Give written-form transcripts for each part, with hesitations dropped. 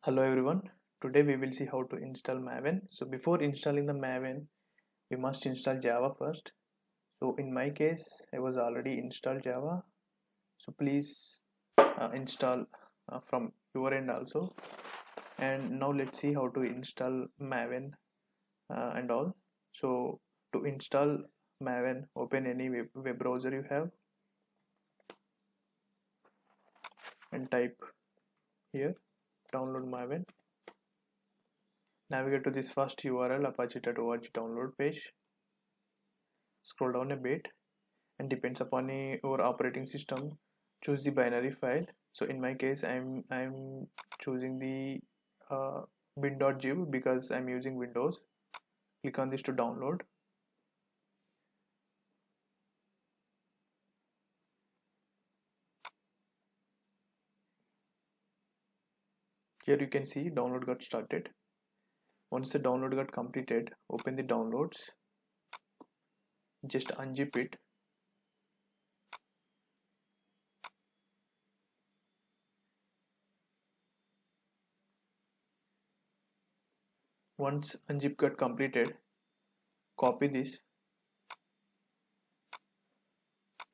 Hello everyone, today we will see how to install Maven. So before installing the Maven, we must install Java first. So in my case, I was already installed Java. So please install from your end also. And now let's see how to install Maven and all. So to install Maven, open any web browser you have and type here download Maven. Navigate to this first URL apache.org download page. Scroll down a bit and depends upon your operating system. Choose the binary file. So in my case, I'm choosing the bin.gib because I'm using Windows. Click on this to download. Here you can see download got started. Once the download got completed, open the downloads. Just unzip it. Once unzip got completed, copy this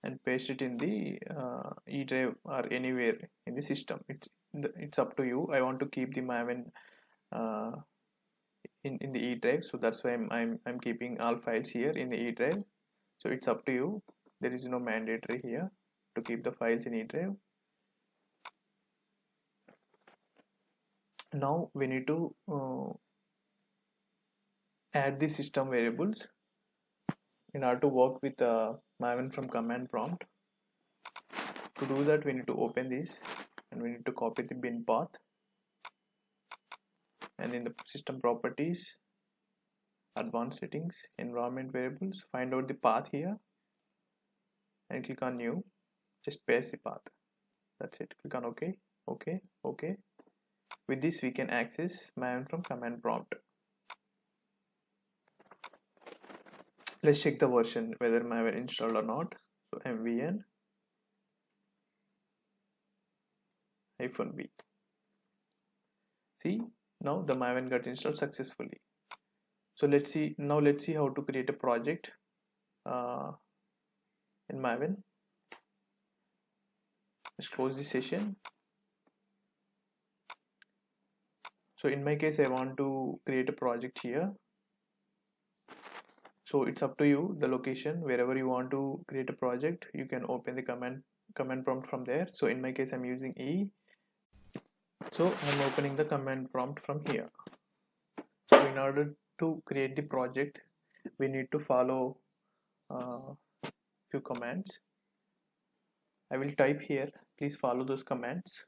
and paste it in the E drive or anywhere in the system. It's up to you. I want to keep the Maven in the E drive, so that's why I'm keeping all files here in the E drive. So it's up to you. There is no mandatory here to keep the files in E drive. Now we need to add the system variables in order to work with Maven from command prompt. To do that, we need to open this and we need to copy the bin path, and in the system properties, advanced settings, environment variables, find out the path here and click on new. Just paste the path. That's it. Click on OK. With this we can access Maven from command prompt. Let's check the version whether Maven installed or not. So mvn -b. See, now the Maven got installed successfully. So let's see how to create a project in Maven. Let's close the session. So in my case, I want to create a project here. So it's up to you, the location, wherever you want to create a project, you can open the command prompt from there. So in my case, I'm using E. So I'm opening the command prompt from here. So in order to create the project, we need to follow few commands. I will type here. Please follow those commands.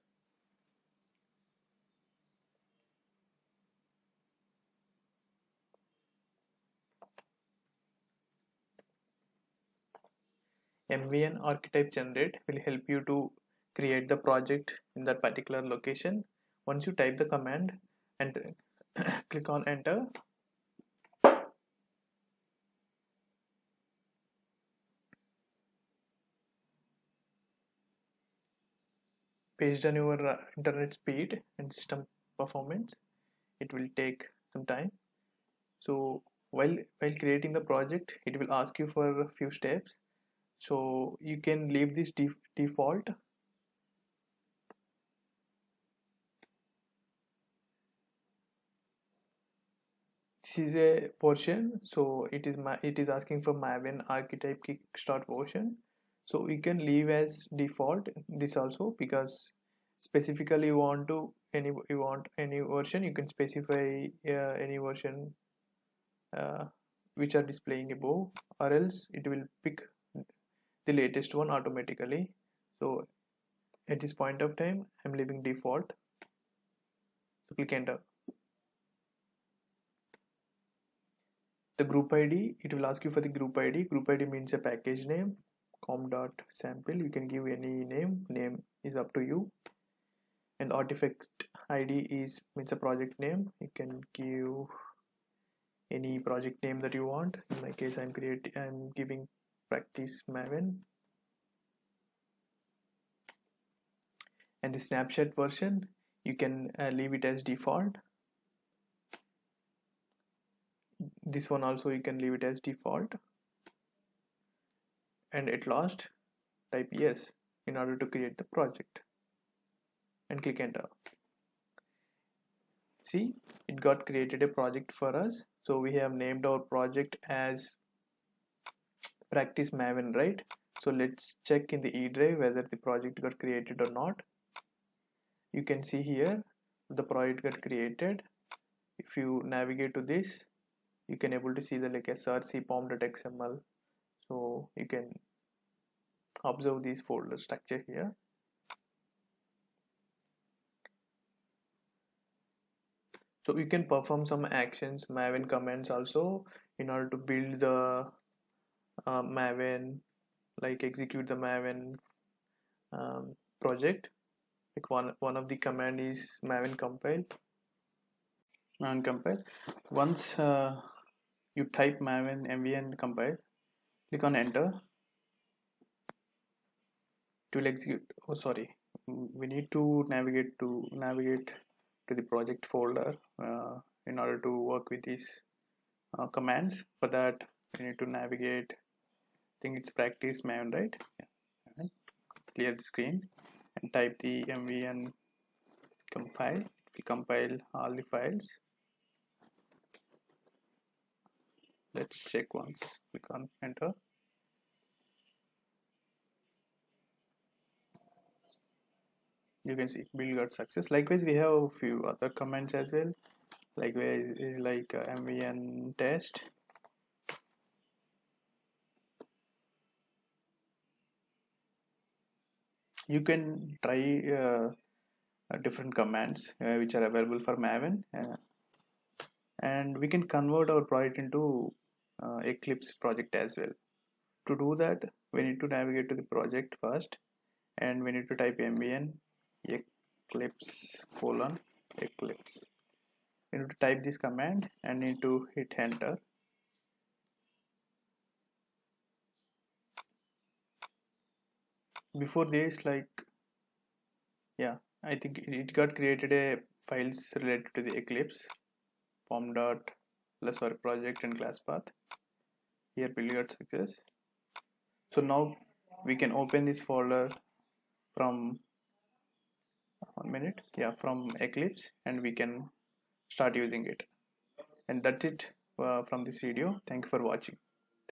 mvn archetype generate will help you to create the project in that particular location. Once you type the command and click on enter, based on your internet speed and system performance, it will take some time. So while creating the project, it will ask you for a few steps. So you can leave this default. This is a version, so it is asking for Maven archetype kickstart version. So you can leave as default this also, because specifically you want any version, you can specify any version which are displaying above, or else it will pick the latest one automatically. So at this point of time, I'm leaving default. So click enter. The group ID, it will ask you for the group ID. Group ID means a package name. com.sample, you can give any name is up to you. And artifact ID means a project name. You can give any project name that you want. In my case, I'm giving practice Maven. And the snapshot version, you can leave it as default. This one also you can leave it as default, and at last type yes in order to create the project and click enter. See, it got created a project for us. So we have named our project as practice Maven, right? So let's check in the E drive whether the project got created or not. You can see here the project got created. If you navigate to this, you can able to see the like src pom.xml. So you can observe this folder structure here. So you can perform some actions, Maven commands also, in order to build the Maven, like execute the Maven project. Like one of the command is Maven compile. Once you type Maven mvn compile, click on enter. It will execute. Oh, sorry. We need to navigate to the project folder in order to work with these commands. For that, we need to navigate. I think it's practice Maven, right? Yeah. Clear the screen and type the mvn compile. We compile all the files. Let's check once. Click on enter. You can see build got success. Likewise, we have a few other commands as well. Likewise, like mvn test. You can try different commands which are available for Maven, and we can convert our project into Eclipse project as well. To do that, we need to navigate to the project first, and we need to type mvn eclipse eclipse. We need to type this command and need to hit enter. Before this, like, yeah, I think it got created a files related to the Eclipse pom dot plus our project and class path. Here build got success. So now we can open this folder from 1 minute, yeah, from Eclipse, and we can start using it. And that's it from this video. Thank you for watching.